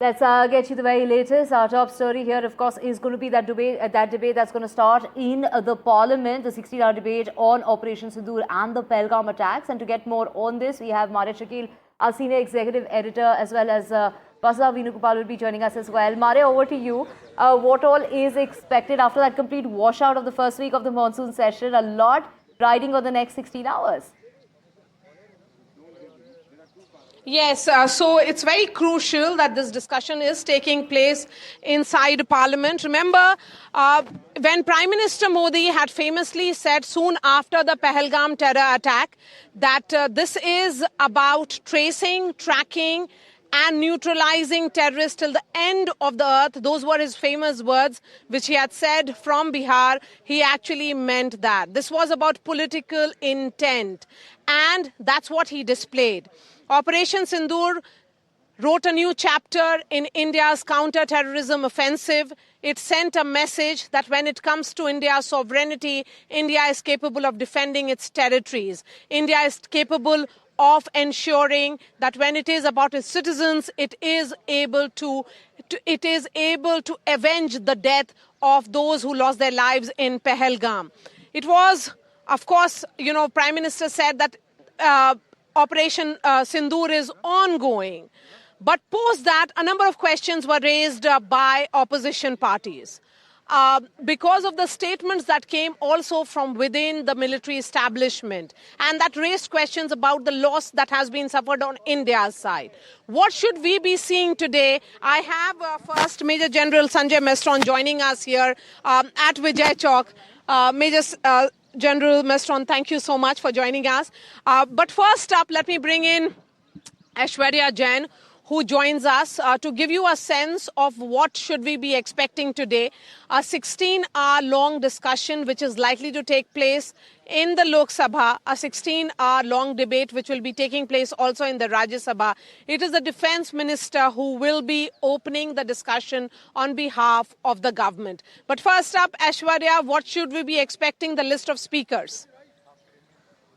Let's get you the very latest. Our top story here, of course, is going to be that debate that's going to start in the Parliament, the 60-hour debate on Operation Sindoor and the Pahalgam attacks. And to get more on this, we have Maria Shakil, our senior executive editor, as well as Basa Venugopal will be joining us as well. Maria, over to you. What all is expected after that complete washout of the first week of the monsoon session? A lot riding on the next 16 hours. Yes, so it's very crucial that this discussion is taking place inside Parliament. Remember, when Prime Minister Modi had famously said soon after the Pahalgam terror attack that this is about tracing, tracking, and neutralizing terrorists till the end of the earth. Those were his famous words, which he had said from Bihar. He actually meant that. This was about political intent, and that's what he displayed. Operation Sindoor wrote a new chapter in India's counter-terrorism offensive. It sent a message that when it comes to India's sovereignty, India is capable of defending its territories. India is capable of ensuring that when it is about its citizens, it is able to avenge the death of those who lost their lives in Pahalgam. It was, of course, Prime Minister said that Operation Sindoor is ongoing. But post that, a number of questions were raised by opposition parties. Because of the statements that came also from within the military establishment, and that raised questions about the loss that has been suffered on India's side. What should we be seeing today? I have first Major General Sanjay Mestron joining us here at Vijay Chowk. Major General Mestron, thank you so much for joining us. But first up, let me bring in Aishwarya Jain, who joins us to give you a sense of what should we be expecting today. A 16-hour long discussion which is likely to take place in the Lok Sabha, a 16-hour long debate which will be taking place also in the Rajya Sabha. It is the Defence Minister who will be opening the discussion on behalf of the government. But first up, Aishwarya, what should we be expecting the list of speakers?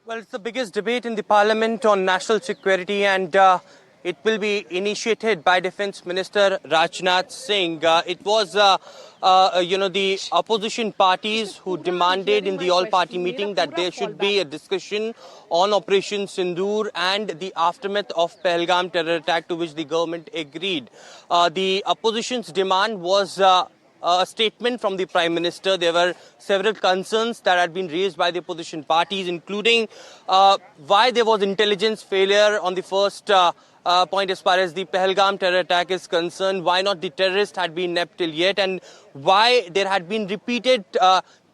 Well, it's the biggest debate in the Parliament on national security, and it will be initiated by Defence Minister Rajnath Singh. It was, the opposition parties who demanded in the all-party meeting that there should be a discussion on Operation Sindoor and the aftermath of Pahalgam terror attack, to which the government agreed. The opposition's demand was a statement from the Prime Minister. There were several concerns that had been raised by the opposition parties, including why there was intelligence failure on the first point as far as the Pahalgam terror attack is concerned, why not the terrorist had been nabbed till yet, and why there had been repeated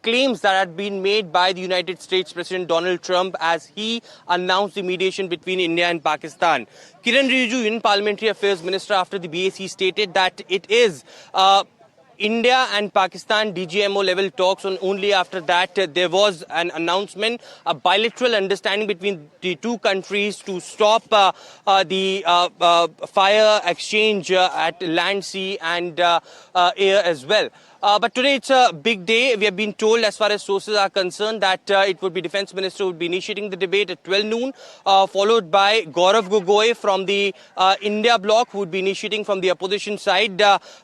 claims that had been made by the United States President Donald Trump as he announced the mediation between India and Pakistan. Kiren Rijiju, Union Parliamentary Affairs Minister after the BAC, stated that it is India and Pakistan DGMO level talks, and only after that there was an announcement, a bilateral understanding between the two countries to stop the fire exchange at land, sea and air as well. But today it's a big day. We have been told, as far as sources are concerned, that it would be Defence Minister who would be initiating the debate at 12 noon, followed by Gaurav Gogoi from the India bloc, who would be initiating from the opposition side.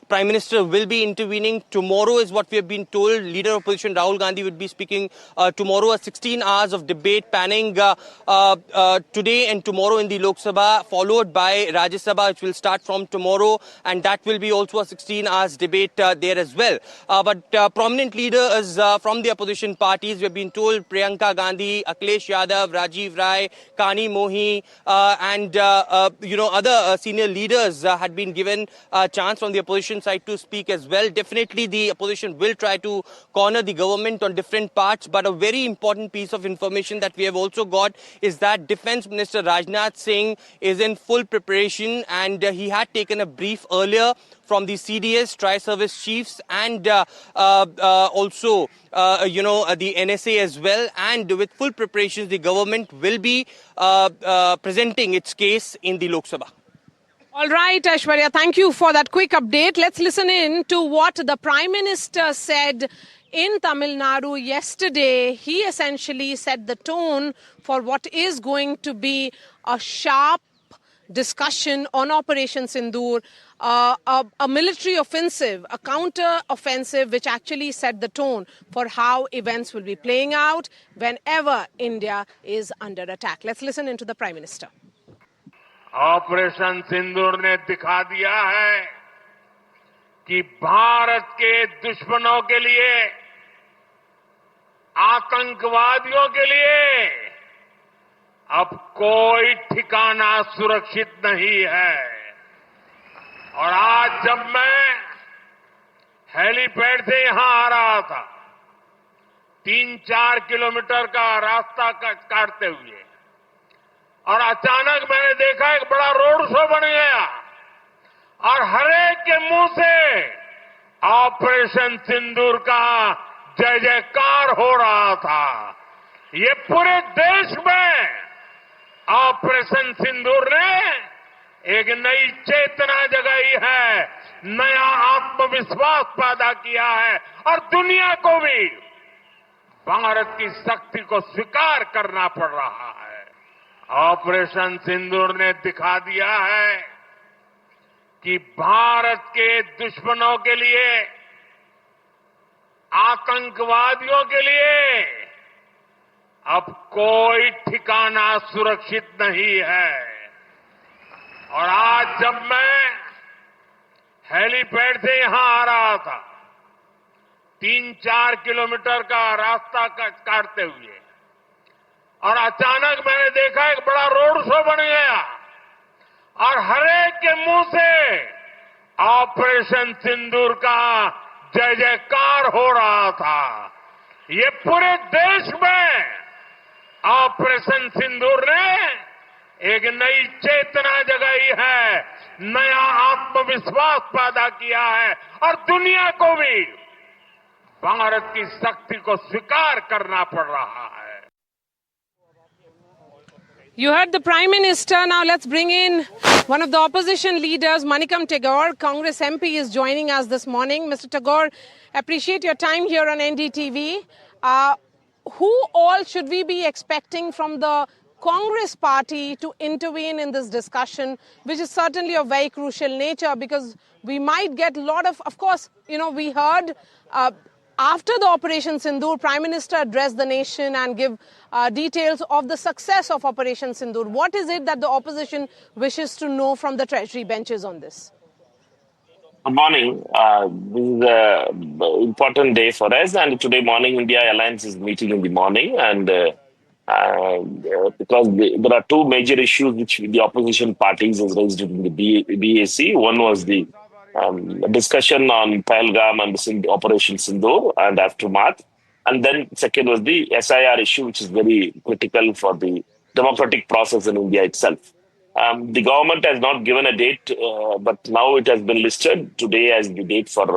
Prime Minister will be intervening tomorrow, is what we have been told. Leader of opposition Rahul Gandhi would be speaking tomorrow. 16 hours of debate panning today and tomorrow in the Lok Sabha, followed by Rajya Sabha, which will start from tomorrow, and that will be also a 16 hours debate there as well. But prominent leaders from the opposition parties, we have been told Priyanka Gandhi, Akhilesh Yadav, Rajiv Rai, Kani Mohi and other senior leaders had been given a chance from the opposition side to speak as well. Definitely the opposition will try to corner the government on different parts, but a very important piece of information that we have also got is that Defence Minister Rajnath Singh is in full preparation, and he had taken a brief earlier from the CDS, Tri-Service Chiefs, and also, the NSA as well. And with full preparations, the government will be presenting its case in the Lok Sabha. All right, Aishwarya, thank you for that quick update. Let's listen in to what the Prime Minister said in Tamil Nadu yesterday. He essentially set the tone for what is going to be a sharp discussion on Operation Sindoor. a military offensive, a counter offensive, which actually set the tone for how events will be playing out whenever India is under attack. Let's listen into the Prime Minister. Operation Sindoor ने दिखा दिया है कि भारत के दुश्मनों के लिए, आतंकवादियों के लिए अब कोई ठिकाना सुरक्षित नहीं है। और आज जब मैं हेलीपैड से यहां आ रहा था, 3-4 किलोमीटर का रास्ता काटते हुए, और अचानक मैंने देखा एक बड़ा रोड शो बन गया और हर एक के मुंह से ऑपरेशन सिंदूर का जय जयकार हो रहा था। ये पूरे देश में ऑपरेशन सिंदूर ने एक नई चेतना जगाई है, नया आत्मविश्वास पैदा किया है और दुनिया को भी भारत की शक्ति को स्वीकार करना पड़ रहा है। ऑपरेशन सिंदूर ने दिखा दिया है कि भारत के दुश्मनों के लिए, आतंकवादियों के लिए अब कोई ठिकाना सुरक्षित नहीं है। और आज जब मैं हेलीपैड से यहां आ रहा था, 3-4 किलोमीटर का रास्ता काटते हुए, और अचानक मैंने देखा एक बड़ा रोड शो बन गया और हर एक के मुंह से ऑपरेशन सिंदूर का जय जयकार हो रहा था। ये पूरे देश में ऑपरेशन सिंदूर ने एक नई चेतना जगाई है, नया आत्मविश्वास पैदा किया है और दुनिया को भी भारत की शक्ति को स्वीकार करना पड़ रहा है। You heard the Prime Minister. Now let's bring in one of the opposition leaders, Manikam Tagore. Congress MP is joining us this morning. Mr. Tagore, appreciate your time here on NDTV. Who all should we be expecting from the Congress party to intervene in this discussion, which is certainly of very crucial nature, because we might get a lot of course, we heard after the Operation Sindoor, Prime Minister addressed the nation and give details of the success of Operation Sindoor. What is it that the opposition wishes to know from the Treasury benches on this? Good morning. This is an important day for us, and today morning India Alliance is meeting in the morning, and because there are two major issues which the opposition parties has raised in the BAC. One was the discussion on Pahalgam and the Operation Sindoor and aftermath. And then second was the SIR issue, which is very critical for the democratic process in India itself. The government has not given a date, but now it has been listed today as the date for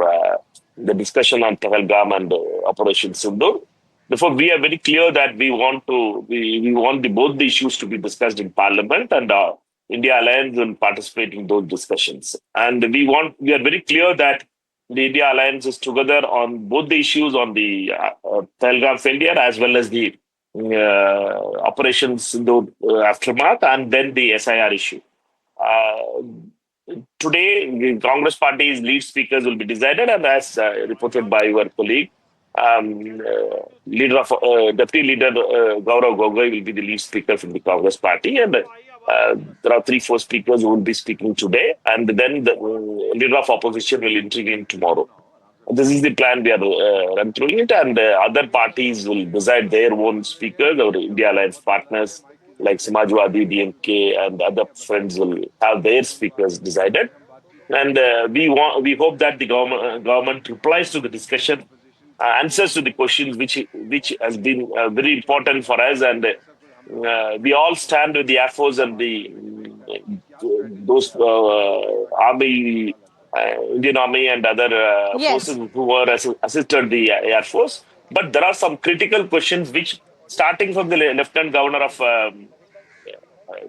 the discussion on Pahalgam and Operation Sindoor. Therefore, we are very clear that we want both the issues to be discussed in Parliament, and India Alliance will participate in those discussions. And we are very clear that the India Alliance is together on both the issues on the Pahalgam failure as well as the Operation Sindoor aftermath, and then the SIR issue. Today, the Congress Party's lead speakers will be decided, and as reported by your colleague, Deputy Leader Gaurav Gogoi will be the lead speaker from the Congress Party, and there are 3-4 speakers who will be speaking today, and then the leader of opposition will intervene tomorrow. This is the plan. We are run through it, and other parties will decide their own speakers. Our India Alliance partners like Samajwadi, DMK, and other friends will have their speakers decided. And we hope that the government replies to the discussion, answers to the questions which has been very important for us, and we all stand with the Air Force and those army, Indian Army and other forces who were assisted the Air Force. But there are some critical questions which, starting from the Lieutenant Governor of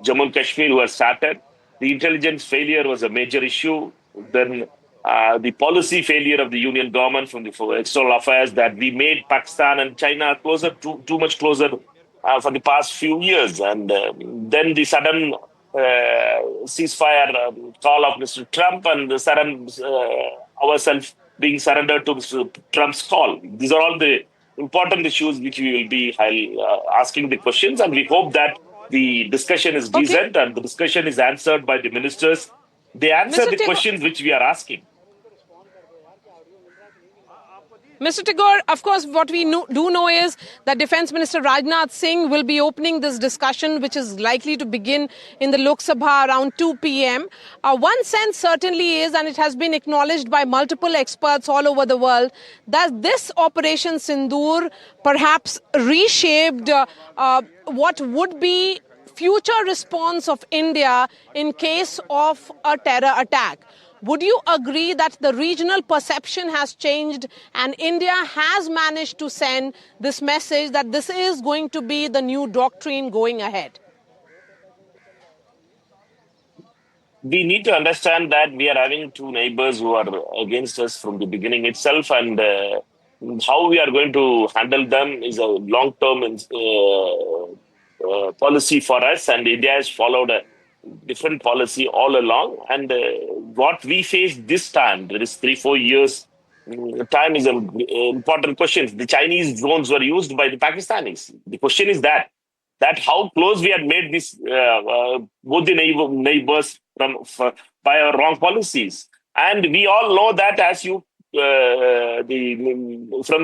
Jammu and Kashmir, who has started, the intelligence failure was a major issue. Then the policy failure of the Union government from the external affairs, that we made Pakistan and China too much closer for the past few years, and then the sudden ceasefire call of Mr. Trump and ourselves being surrendered to Mr. Trump's call. These are all the important issues which we will be asking the questions, and we hope that the discussion is decent and the discussion is answered by the ministers. They answer the questions which we are asking. Mr. Tagore, of course, what we do know is that Defence Minister Rajnath Singh will be opening this discussion, which is likely to begin in the Lok Sabha around 2 p.m. One sense certainly is, and it has been acknowledged by multiple experts all over the world, that this Operation Sindoor perhaps reshaped what would be future response of India in case of a terror attack. Would you agree that the regional perception has changed and India has managed to send this message that this is going to be the new doctrine going ahead? We need to understand that we are having two neighbors who are against us from the beginning itself, and how we are going to handle them is a long-term policy for us, and India has followed a different policy all along. And what we face this time, there is 3-4 years time, is an important question. The Chinese drones were used by the Pakistanis. The question is that how close we had made this both the neighbors by our wrong policies. And we all know that, as you from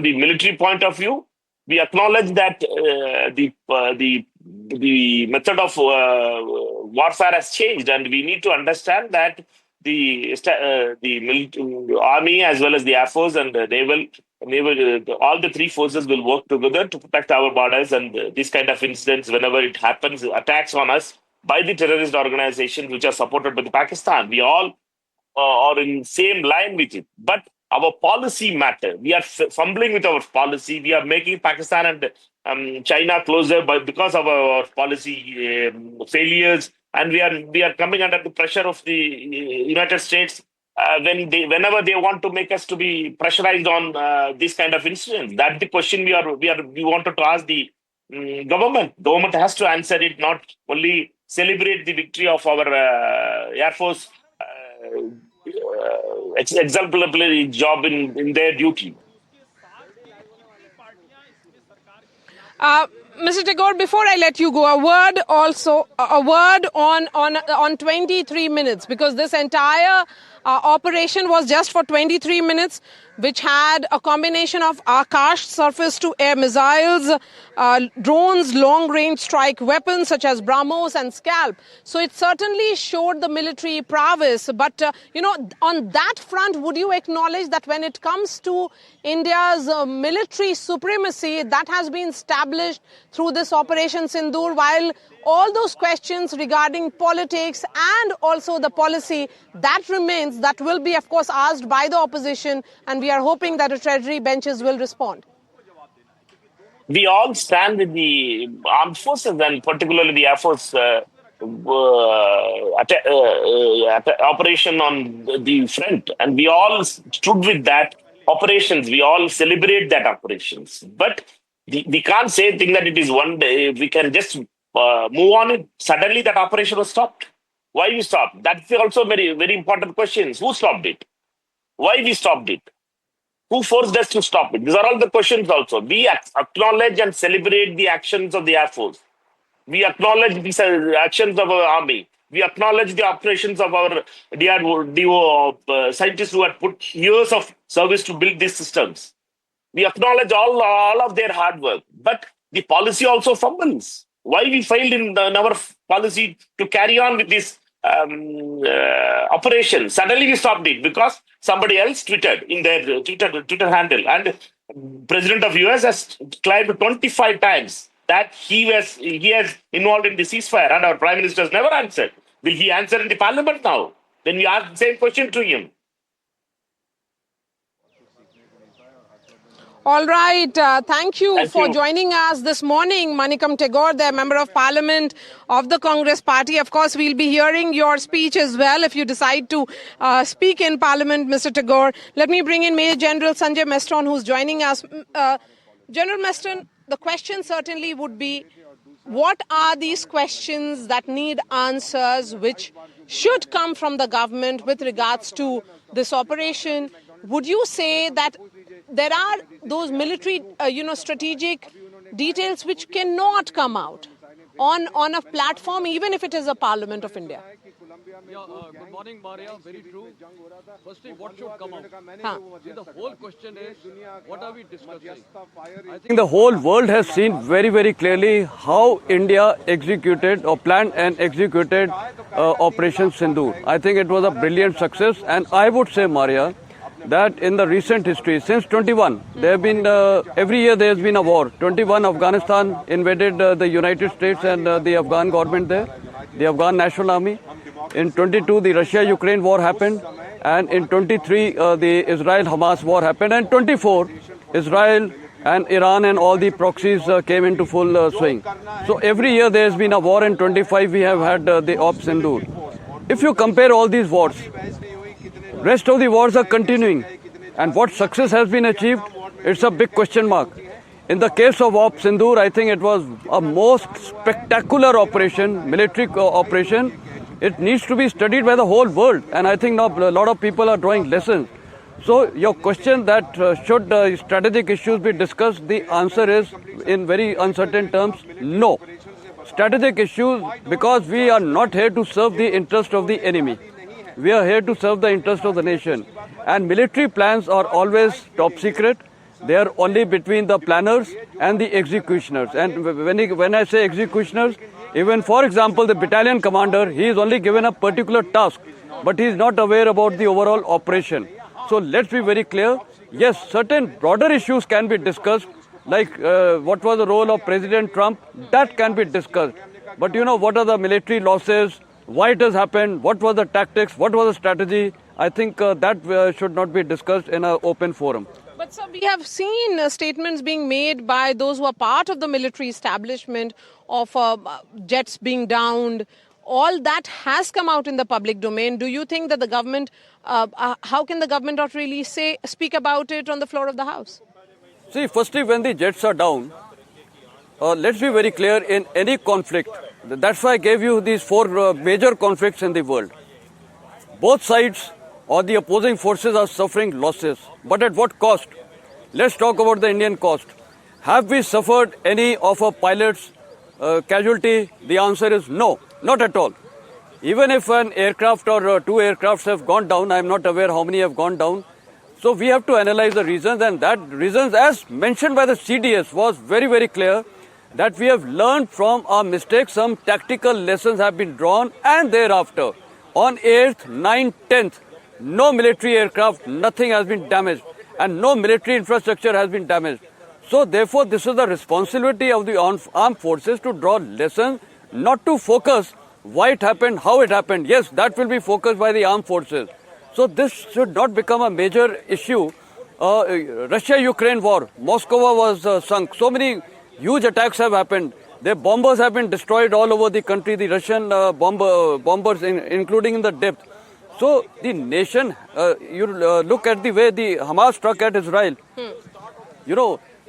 the military point of view, we acknowledge that the method of warfare has changed, and we need to understand that the army as well as the air force and the naval, all the three forces will work together to protect our borders. And this kind of incidents, whenever it happens, attacks on us by the terrorist organizations which are supported by the Pakistan, we all are in same line with it. But our policy matter. We are fumbling with our policy. We are making Pakistan and China closer because of our policy failures, and we are coming under the pressure of the United States whenever they want to make us to be pressurized on this kind of incidents. That's the question we wanted to ask the government. Government has to answer it, not only celebrate the victory of our Air Force. Exemplary job in their duty. Mr. Tagore, before I let you go, a word on 23 minutes, because this entire operation was just for 23 minutes, which had a combination of Akash surface-to-air missiles, drones, long-range strike weapons such as BrahMos and Scalp. So it certainly showed the military prowess. But, on that front, would you acknowledge that when it comes to India's military supremacy, that has been established through this Operation Sindoor, while all those questions regarding politics and also the policy, that remains, that will be, of course, asked by the opposition, and we are hoping that the Treasury benches will respond. We all stand with the armed forces, and particularly the Air Force operation on the front, and we all stood with that operations. We all celebrate that operations, but we can't say a thing that it is one day. We can just move on it. Suddenly that operation was stopped. Why we stopped? That's also very, very important questions. Who stopped it? Why we stopped it? Who forced us to stop it? These are all the questions also. We acknowledge and celebrate the actions of the Air Force. We acknowledge the actions of our army. We acknowledge the operations of our DRDO scientists who had put years of service to build these systems. We acknowledge all of their hard work. But the policy also fumbles. Why we failed in our policy to carry on with this operation? Suddenly we stopped it because somebody else tweeted in their Twitter handle, and President of US has claimed 25 times that he has involved in the ceasefire, and our Prime Minister has never answered. Will he answer in the Parliament now? Then we ask the same question to him. All right. Thank you for joining us this morning, Manikam Tagore, the Member of Parliament of the Congress Party. Of course, we'll be hearing your speech as well if you decide to speak in Parliament, Mr. Tagore. Let me bring in Major General Sanjay Mestron, who's joining us. General Mestron, the question certainly would be, what are these questions that need answers, which should come from the government with regards to this operation? Would you say that there are those military, strategic details which cannot come out on a platform, even if it is a Parliament of India? Yeah, good morning, Maria. Very true. Firstly, what should come out? Huh. See, the whole question is, what are we discussing? I think the whole world has seen very, very clearly how India executed or planned and executed Operation Sindoor. I think it was a brilliant success, and I would say, Maria, that in the recent history, since 21, there have been every year there has been a war. 21, Afghanistan invaded the United States and the Afghan government there, the Afghan National Army. In 22, the Russia-Ukraine war happened, and in 23, the Israel-Hamas war happened, and 24, Israel and Iran and all the proxies came into full swing. So every year there has been a war, and 25 we have had the Op Sindoor. If you compare all these wars, rest of the wars are continuing, and what success has been achieved, it's a big question mark. In the case of Op Sindoor, I think it was a most spectacular operation, military operation. It needs to be studied by the whole world, and I think now a lot of people are drawing lessons. So your question that should strategic issues be discussed, the answer is in very uncertain terms, no. Strategic issues, because we are not here to serve the interest of the enemy. We are here to serve the interest of the nation. And military plans are always top secret. They are only between the planners and the executioners. And when I say executioners, even for example, the battalion commander, he is only given a particular task, but he is not aware about the overall operation. So let's be very clear. Yes, certain broader issues can be discussed, like what was the role of President Trump, that can be discussed. But what are the military losses, why it has happened, what was the tactics, what was the strategy, I think that should not be discussed in an open forum. But sir, we have seen statements being made by those who are part of the military establishment of jets being downed. All that has come out in the public domain. Do you think that the government, how can the government not really speak about it on the floor of the House? See, firstly, when the jets are down, let's be very clear, in any conflict, that's why I gave you these four major conflicts in the world. Both sides or the opposing forces are suffering losses. But at what cost? Let's talk about the Indian cost. Have we suffered any of our pilots' casualty? The answer is no, not at all. Even if an aircraft or two aircrafts have gone down, I'm not aware how many have gone down. So we have to analyze the reasons, and that reasons, as mentioned by the CDS, was very, very clear that we have learned from our mistakes. Some tactical lessons have been drawn, and thereafter, on 8th, 9th, 10th, no military aircraft, nothing has been damaged, and no military infrastructure has been damaged. So therefore, this is the responsibility of the armed forces to draw lessons, not to focus why it happened, how it happened. Yes, that will be focused by the armed forces. So this should not become a major issue. Russia-Ukraine war, Moscow was sunk. So many huge attacks have happened. Their bombers have been destroyed all over the country, the Russian bombers, including in the depth. So the nation, look at the way the Hamas struck at Israel.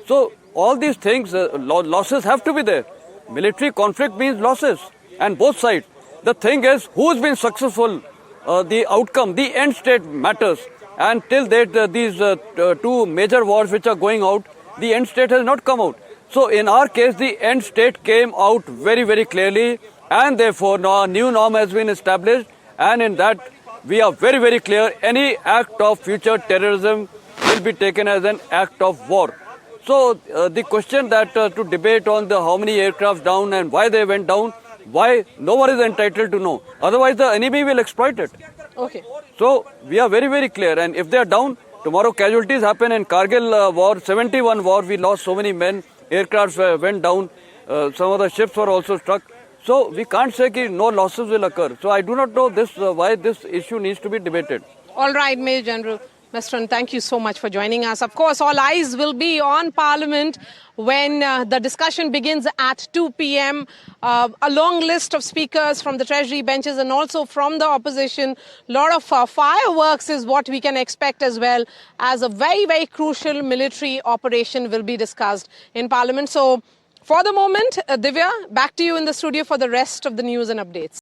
So all these things, losses have to be there. Military conflict means losses, and both sides. The thing is, who's been successful? The outcome, the end state matters. And till date, these two major wars which are going out, the end state has not come out. So in our case, the end state came out very, very clearly, and therefore now a new norm has been established, and in that we are very, very clear, any act of future terrorism will be taken as an act of war. So the question that to debate on the how many aircraft down and why they went down, why, no one is entitled to know. Otherwise the enemy will exploit it. Okay. So we are very, very clear, and if they are down, tomorrow casualties happen. In Kargil war, 71 war, we lost so many men, aircrafts went down, some of the ships were also struck. So we can't say that no losses will occur. So I do not know this why this issue needs to be debated. All right, Major General Mestran, thank you so much for joining us. Of course, all eyes will be on Parliament when the discussion begins at 2 p.m. A long list of speakers from the Treasury benches and also from the opposition. A lot of fireworks is what we can expect, as well as a very, very crucial military operation will be discussed in Parliament. So For the moment, Divya, back to you in the studio for the rest of the news and updates.